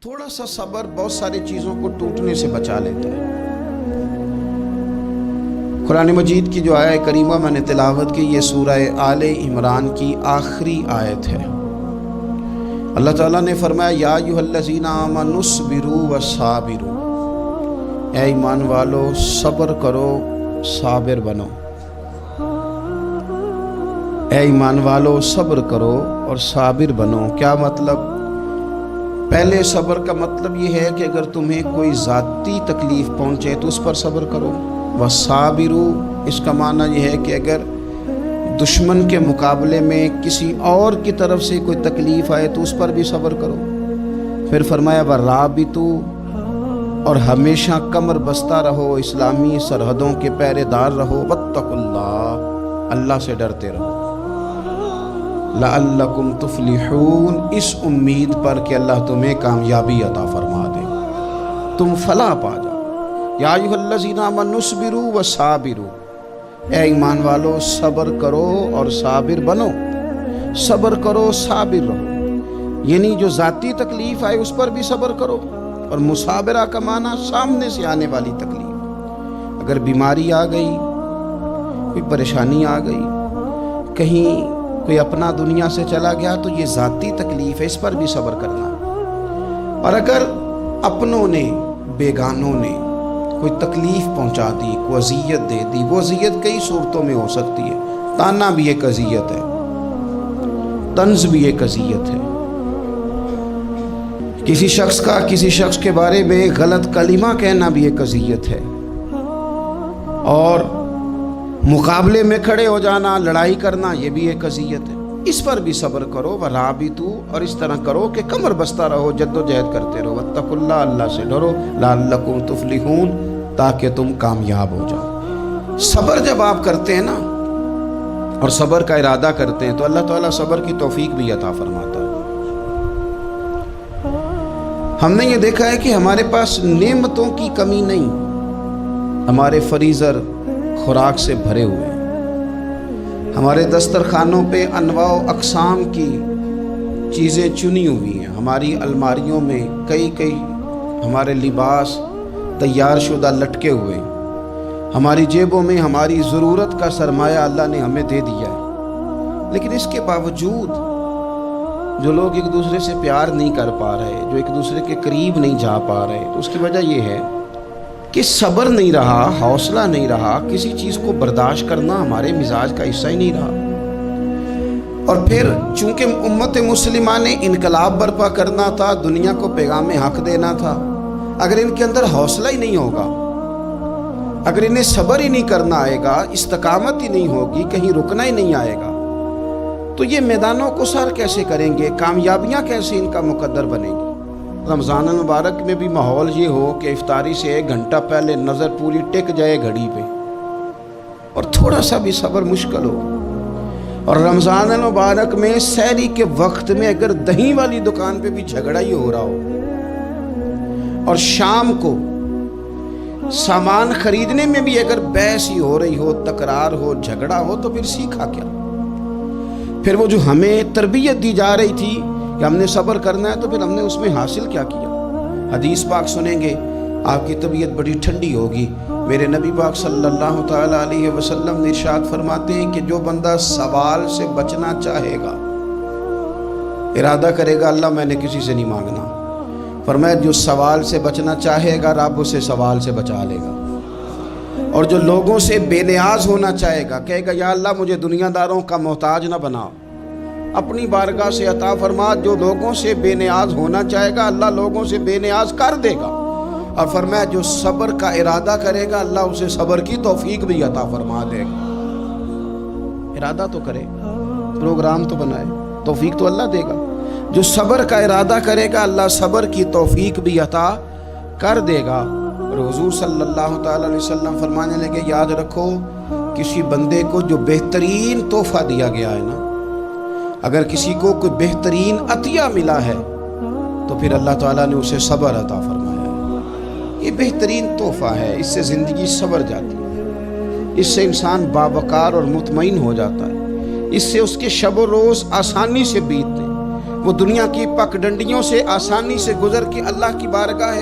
تھوڑا سا صبر بہت ساری چیزوں کو ٹوٹنے سے بچا لیتا ہے۔ قرآن مجید کی جو آیہ کریمہ میں نے تلاوت کی، یہ سورہ آل عمران کی آخری آیت ہے۔ اللہ تعالیٰ نے فرمایا یا ایھا الذین آمنوا اصبروا وصابروا، اے ایمان والو صبر کرو صابر بنو۔ اے ایمان والو صبر کرو اور صابر بنو۔ کیا مطلب؟ پہلے صبر کا مطلب یہ ہے کہ اگر تمہیں کوئی ذاتی تکلیف پہنچے تو اس پر صبر کرو۔ وصابروا، اس کا معنی یہ ہے کہ اگر دشمن کے مقابلے میں کسی اور کی طرف سے کوئی تکلیف آئے تو اس پر بھی صبر کرو۔ پھر فرمایا ورابطوا، اور ہمیشہ کمر بستہ رہو، اسلامی سرحدوں کے پہرے دار رہو۔ واتقوا اللہ، اللہ سے ڈرتے رہو۔ لعلکم تفلحون، اس امید پر کہ اللہ تمہیں کامیابی عطا فرما دے، تم فلاح پا جاؤ۔ یا ایھا الذین آمنوا اصبروا وصابروا، اے ایمان والو صبر کرو اور صابر بنو۔ صبر کرو صابر رہو، یعنی جو ذاتی تکلیف آئے اس پر بھی صبر کرو۔ اور مصابرہ کا معنی سامنے سے آنے والی تکلیف، اگر بیماری آ گئی، کوئی پریشانی آ گئی، کہیں کوئی اپنا دنیا سے چلا گیا تو یہ ذاتی تکلیف ہے، اس پر بھی صبر کرنا۔ اور اگر اپنوں نے بیگانوں نے کوئی تکلیف پہنچا دی، کوئی اذیت دے دی، وہ اذیت کئی صورتوں میں ہو سکتی ہے۔ تانا بھی ایک اذیت ہے، طنز بھی ایک اذیت ہے، کسی شخص کے بارے میں غلط کلمہ کہنا بھی ایک اذیت ہے، اور مقابلے میں کھڑے ہو جانا، لڑائی کرنا، یہ بھی ایک اذیت ہے۔ اس پر بھی صبر کرو۔ ورابطوا، اور اس طرح کرو کہ کمر بستہ رہو، جد و جہد کرتے رہو۔ واتقوا اللہ، اللہ سے ڈرو۔ لعلکم تفلحون، تاکہ تم کامیاب ہو جاؤ۔ صبر جب آپ کرتے ہیں نا اور صبر کا ارادہ کرتے ہیں تو اللہ تعالیٰ صبر کی توفیق بھی عطا فرماتا ہے۔ ہم نے یہ دیکھا ہے کہ ہمارے پاس نعمتوں کی کمی نہیں، ہمارے فریزر خوراک سے بھرے ہوئے ہیں، ہمارے دسترخوانوں پہ انواع و اقسام کی چیزیں چنی ہوئی ہیں، ہماری الماریوں میں کئی ہمارے لباس تیار شدہ لٹکے ہوئے ہیں، ہماری جیبوں میں ہماری ضرورت کا سرمایہ اللہ نے ہمیں دے دیا ہے۔ لیکن اس کے باوجود جو لوگ ایک دوسرے سے پیار نہیں کر پا رہے، جو ایک دوسرے کے قریب نہیں جا پا رہے، تو اس کی وجہ یہ ہے کہ صبر نہیں رہا، حوصلہ نہیں رہا، کسی چیز کو برداشت کرنا ہمارے مزاج کا حصہ ہی نہیں رہا۔ اور پھر چونکہ امت مسلمہ نے انقلاب برپا کرنا تھا، دنیا کو پیغام حق دینا تھا، اگر ان کے اندر حوصلہ ہی نہیں ہوگا، اگر انہیں صبر ہی نہیں کرنا آئے گا، استقامت ہی نہیں ہوگی، کہیں رکنا ہی نہیں آئے گا، تو یہ میدانوں کو سر کیسے کریں گے؟ کامیابیاں کیسے ان کا مقدر بنیں گی؟ رمضان المبارک میں بھی ماحول یہ ہو کہ افطاری سے 1 گھنٹہ پہلے نظر پوری ٹک جائے گھڑی پہ، اور تھوڑا سا بھی صبر مشکل ہو۔ اور رمضان المبارک میں سحری کے وقت میں اگر دہی والی دکان پہ بھی جھگڑا ہی ہو رہا ہو، اور شام کو سامان خریدنے میں بھی اگر بحث ہی ہو رہی ہو، تکرار ہو، جھگڑا ہو، تو پھر سیکھا کیا؟ پھر وہ جو ہمیں تربیت دی جا رہی تھی کہ ہم نے صبر کرنا ہے، تو پھر ہم نے اس میں حاصل کیا کیا؟ حدیث پاک سنیں گے، آپ کی طبیعت بڑی ٹھنڈی ہوگی۔ میرے نبی پاک صلی اللہ تعالیٰ علیہ وسلم نے ارشاد فرماتے ہیں کہ جو بندہ سوال سے بچنا چاہے گا، ارادہ کرے گا اللہ میں نے کسی سے نہیں مانگنا، فرمایا جو سوال سے بچنا چاہے گا رب اسے سوال سے بچا لے گا۔ اور جو لوگوں سے بے نیاز ہونا چاہے گا، کہے گا یا اللہ مجھے دنیا داروں کا محتاج نہ بنا، اپنی بارگاہ سے عطا فرما۔ جو لوگوں سے بے نیاز ہونا چاہے گا اللہ لوگوں سے بے نیاز کر دے گا۔ اور فرمایا جو صبر کا ارادہ کرے گا اللہ اسے صبر کی توفیق بھی عطا فرما دے گا۔ ارادہ تو کرے، پروگرام تو بنائے، توفیق تو اللہ دے گا۔ جو صبر کا ارادہ کرے گا اللہ صبر کی توفیق بھی عطا کر دے گا۔ اور حضور صلی اللہ تعالیٰ علیہ وسلم فرمانے لگے یاد رکھو، کسی بندے کو جو بہترین تحفہ دیا گیا ہے نا، اگر کسی کو کوئی بہترین عطیہ ملا ہے تو پھر اللہ تعالیٰ نے اسے صبر عطا فرمایا ہے۔ یہ بہترین تحفہ ہے، اس سے زندگی سنور جاتی ہے، اس سے انسان باوقار اور مطمئن ہو جاتا ہے، اس سے اس کے شب و روز آسانی سے بیتتے ہیں۔ وہ دنیا کی پگڈنڈیوں سے آسانی سے گزر کے اللہ کی بارگاہ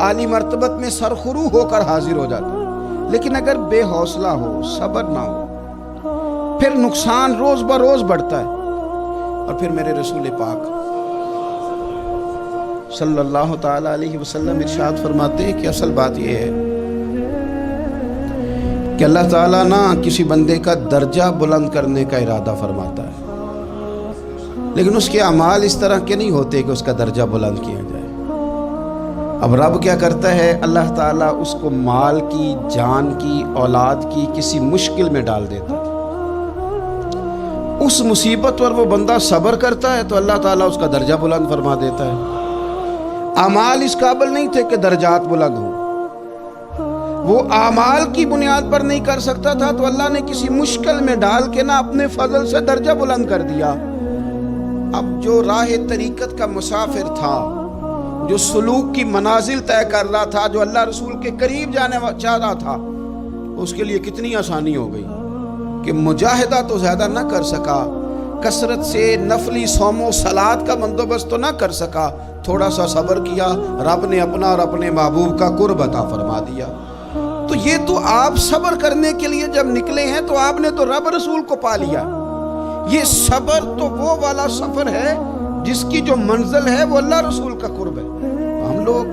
عالی مرتبت میں سرخرو ہو کر حاضر ہو جاتا ہے۔ لیکن اگر بے حوصلہ ہو، صبر نہ ہو، پھر نقصان روز بروز بڑھتا ہے۔ اور پھر میرے رسول پاک صلی اللہ تعالی علیہ وسلم ارشاد فرماتے ہیں کہ اصل بات یہ ہے کہ اللہ تعالیٰ نہ کسی بندے کا درجہ بلند کرنے کا ارادہ فرماتا ہے، لیکن اس کے اعمال اس طرح کے نہیں ہوتے کہ اس کا درجہ بلند کیا جائے۔ اب رب کیا کرتا ہے، اللہ تعالیٰ اس کو مال کی، جان کی، اولاد کی کسی مشکل میں ڈال دیتا ہے۔ اس مصیبت پر وہ بندہ صبر کرتا ہے تو اللہ تعالیٰ اس کا درجہ بلند فرما دیتا ہے۔ اعمال اس قابل نہیں تھے کہ درجات بلند ہوں، وہ اعمال کی بنیاد پر نہیں کر سکتا تھا تو اللہ نے کسی مشکل میں ڈال کے نا اپنے فضل سے درجہ بلند کر دیا۔ اب جو راہ طریقت کا مسافر تھا، جو سلوک کی منازل طے کر رہا تھا، جو اللہ رسول کے قریب جانے چاہ رہا تھا، اس کے لیے کتنی آسانی ہو گئی کہ مجاہدہ تو زیادہ نہ کر سکا، کثرت سے نفلی صوم و صلات کا بندوبست تو نہ کر سکا، تھوڑا سا صبر کیا، رب نے اپنا اور اپنے محبوب کا قرب عطا فرما دیا۔ تو یہ تو آپ صبر کرنے کے لیے جب نکلے ہیں تو آپ نے تو رب رسول کو پا لیا۔ یہ صبر تو وہ والا سفر ہے جس کی جو منزل ہے وہ اللہ رسول کا قرب ہے۔ ہم لوگ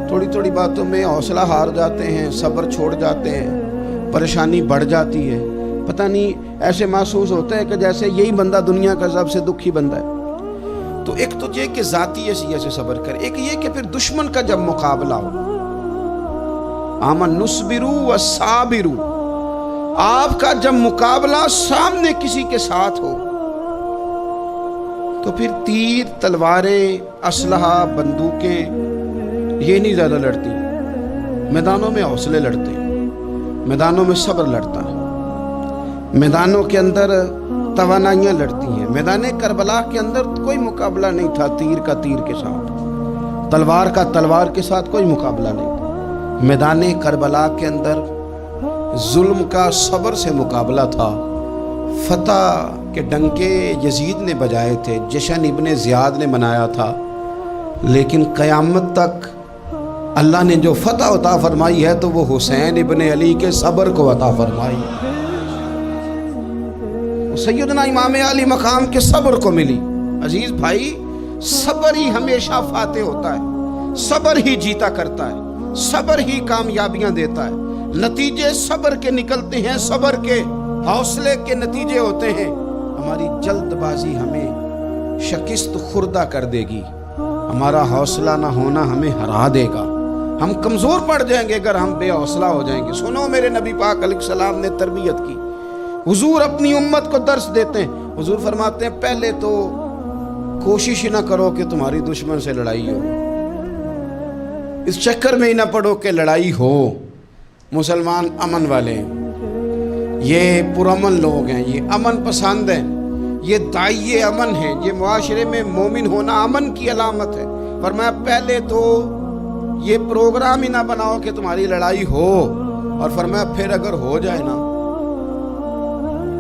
تھوڑی تھوڑی باتوں میں حوصلہ ہار جاتے ہیں، صبر چھوڑ جاتے ہیں، پریشانی بڑھ جاتی ہے، پتہ نہیں ایسے محسوس ہوتا ہے کہ جیسے یہی بندہ دنیا کا سب سے دکھی بندہ ہے۔ تو ایک تو یہ کہ ذاتی حیثیت سے صبر کرے، ایک یہ کہ پھر دشمن کا جب مقابلہ ہو، آمن نصبرو و صابرو، آپ کا جب مقابلہ سامنے کسی کے ساتھ ہو تو پھر تیر، تلواریں، اسلحہ، بندوقیں یہ نہیں زیادہ لڑتی، میدانوں میں حوصلے لڑتے ہیں، میدانوں میں صبر لڑتا ہے، میدانوں کے اندر توانائیاں لڑتی ہیں۔ میدان کربلا کے اندر کوئی مقابلہ نہیں تھا تیر کا تیر کے ساتھ، تلوار کا تلوار کے ساتھ کوئی مقابلہ نہیں تھا۔ میدان کربلا کے اندر ظلم کا صبر سے مقابلہ تھا۔ فتح کے ڈنکے یزید نے بجائے تھے، جشن ابن زیاد نے منایا تھا، لیکن قیامت تک اللہ نے جو فتح عطا فرمائی ہے تو وہ حسین ابن علی کے صبر کو عطا فرمائی، سیدنا امام علی مقام کے صبر کو ملی۔ عزیز بھائی، صبر ہی ہمیشہ فاتح ہوتا ہے، صبر ہی جیتا کرتا ہے، صبر ہی کامیابیاں دیتا ہے، نتیجے صبر کے نکلتے ہیں، صبر کے حوصلے کے نتیجے ہوتے ہیں۔ ہماری جلد بازی ہمیں شکست خوردہ کر دے گی، ہمارا حوصلہ نہ ہونا ہمیں ہرا دے گا، ہم کمزور پڑ جائیں گے اگر ہم بے حوصلہ ہو جائیں گے۔ سنو، میرے نبی پاک علیہ السلام نے تربیت کی، حضور اپنی امت کو درس دیتے ہیں۔ حضور فرماتے ہیں پہلے تو کوشش نہ کرو کہ تمہاری دشمن سے لڑائی ہو، اس چکر میں ہی نہ پڑو کہ لڑائی ہو۔ مسلمان امن والے ہیں، یہ پرامن لوگ ہیں، یہ امن پسند ہیں، یہ داعی امن ہیں، یہ معاشرے میں مومن ہونا امن کی علامت ہے۔ فرمایا پہلے تو یہ پروگرام ہی نہ بناؤ کہ تمہاری لڑائی ہو، اور فرمایا پھر اگر ہو جائے نا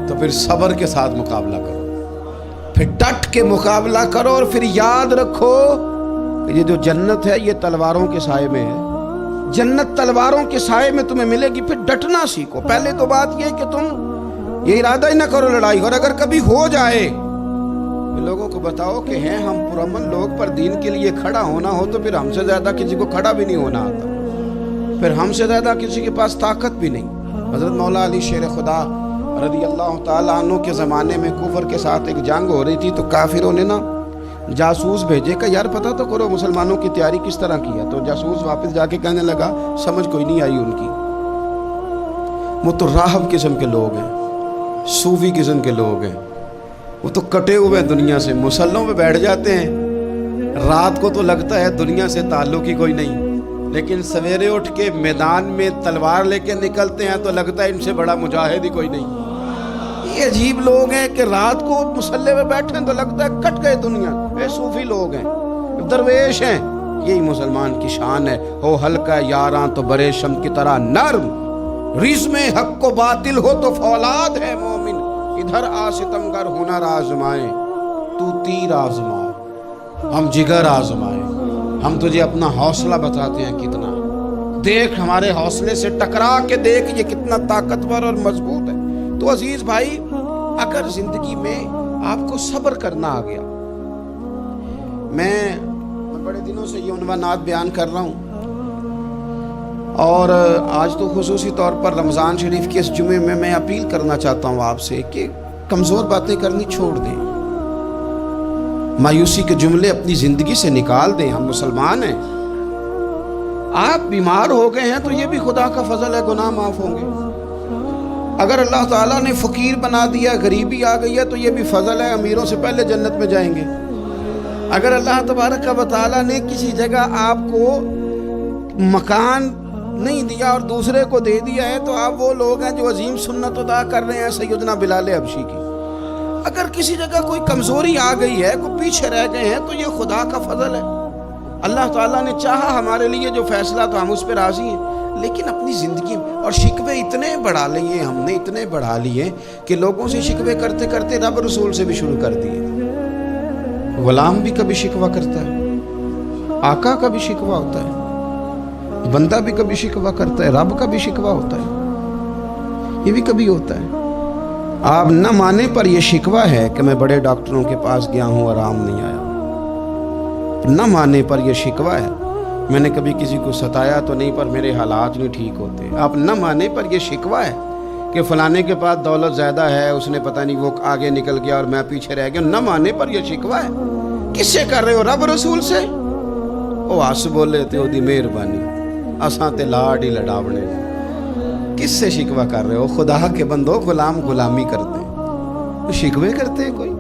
تو پھر صبر کے ساتھ مقابلہ کرو، پھر ڈٹ کے مقابلہ کرو، اور پھر یاد رکھو کہ یہ جو جنت ہے یہ تلواروں کے سائے میں ہے، جنت تلواروں کے سائے میں تمہیں ملے گی۔ پھر ڈٹنا سیکھو۔ پہلے تو بات یہ کہ تم یہ ارادہ ہی نہ کرو لڑائی، اور اگر کبھی ہو جائے لوگوں کو بتاؤ کہ ہیں ہم پرامن لوگ، پر دین کے لیے کھڑا ہونا ہو تو پھر ہم سے زیادہ کسی کو کھڑا بھی نہیں ہونا آتا، پھر ہم سے زیادہ کسی کے پاس طاقت بھی نہیں۔ حضرت مولا علی شیر خدا رضی اللہ تعالیٰ عنہ کے زمانے میں کفر کے ساتھ ایک جنگ ہو رہی تھی، تو کافروں نے نا جاسوس بھیجے کہ یار پتہ تو کرو مسلمانوں کی تیاری کس طرح کی ہے۔ تو جاسوس واپس جا کے کہنے لگا سمجھ کوئی نہیں آئی ان کی، وہ تو راہب قسم کے لوگ ہیں، صوفی قسم کے لوگ ہیں، وہ تو کٹے ہوئے دنیا سے، مسلوں پہ بیٹھ جاتے ہیں، رات کو تو لگتا ہے دنیا سے تعلق ہی کوئی نہیں، لیکن سویرے اٹھ کے میدان میں تلوار لے کے نکلتے ہیں تو لگتا ہے ان سے بڑا مجاہد ہی کوئی نہیں۔ یہ عجیب لوگ ہیں کہ رات کو مسلح پہ بیٹھے ہیں تو لگتا ہے کٹ گئے دنیا، یہ صوفی لوگ ہیں، درویش ہیں۔ یہی مسلمان کی شان ہے، ہو ہلکا یاراں تو برے شم کی طرح نرم، رزم حق کو باطل ہو تو فولاد ہے مومن، ادھر آ ستمگر ہنر آزمائے تو تیر آزما۔ ہم جگر آزمائے، ہم تجھے اپنا حوصلہ بتاتے ہیں کتنا، دیکھ ہمارے حوصلے سے ٹکرا کے دیکھ یہ کتنا طاقتور اور مضبوط ہے۔ تو عزیز بھائی، اگر زندگی میں آپ کو صبر کرنا آ گیا، میں بڑے دنوں سے یہ عنوانات بیان کر رہا ہوں، اور آج تو خصوصی طور پر رمضان شریف کے اس جمعے میں اپیل کرنا چاہتا ہوں آپ سے کہ کمزور باتیں کرنی چھوڑ دیں، مایوسی کے جملے اپنی زندگی سے نکال دیں۔ ہم مسلمان ہیں، آپ بیمار ہو گئے ہیں تو یہ بھی خدا کا فضل ہے، گناہ معاف ہوں گے۔ اگر اللہ تعالیٰ نے فقیر بنا دیا، غریبی آ گئی ہے تو یہ بھی فضل ہے، امیروں سے پہلے جنت میں جائیں گے۔ اگر اللہ تبارک و تعالیٰ نے کسی جگہ آپ کو مکان نہیں دیا اور دوسرے کو دے دیا ہے تو آپ وہ لوگ ہیں جو عظیم سنت ادا کر رہے ہیں سیدنا بلال حبشی کی۔ اگر کسی جگہ کوئی کمزوری آ گئی ہے، کوئی پیچھے رہ گئے ہیں تو یہ خدا کا فضل ہے۔ اللہ تعالیٰ نے چاہا ہمارے لیے جو فیصلہ تو ہم اس پہ راضی ہیں، لیکن اپنی زندگی میں اور شکوے اتنے بڑھا لیے، ہم نے اتنے بڑھا لیے کہ لوگوں سے شکوے کرتے کرتے رب رسول سے بھی شروع کر دیے۔ غلام بھی کبھی شکوہ کرتا ہے، آقا کا بھی شکوہ ہوتا ہے، بندہ بھی کبھی شکوہ کرتا ہے، رب کا بھی شکوہ ہوتا ہے، یہ بھی کبھی ہوتا ہے۔ آپ نہ مانے پر یہ شکوہ ہے کہ میں بڑے ڈاکٹروں کے پاس گیا ہوں، آرام نہیں آیا۔ نہ مانے پر یہ شکوہ ہے میں نے کبھی کسی کو ستایا تو نہیں پر میرے حالات نہیں ٹھیک ہوتے۔ آپ نہ مانے پر یہ شکوہ ہے کہ فلانے کے پاس دولت زیادہ ہے، اس نے پتہ نہیں وہ آگے نکل گیا اور میں پیچھے رہ گیا۔ نہ مانے پر یہ شکوہ ہے۔ کس سے کر رہے ہو؟ رب رسول سے۔ او آس بولے تے دی مہربانی، اساں تے لاڈ ہی لڈاونے۔ کس سے شکوہ کر رہے ہو؟ خدا کے بندو، غلام غلامی کرتے ہیں، شکوے کرتے ہیں کوئی؟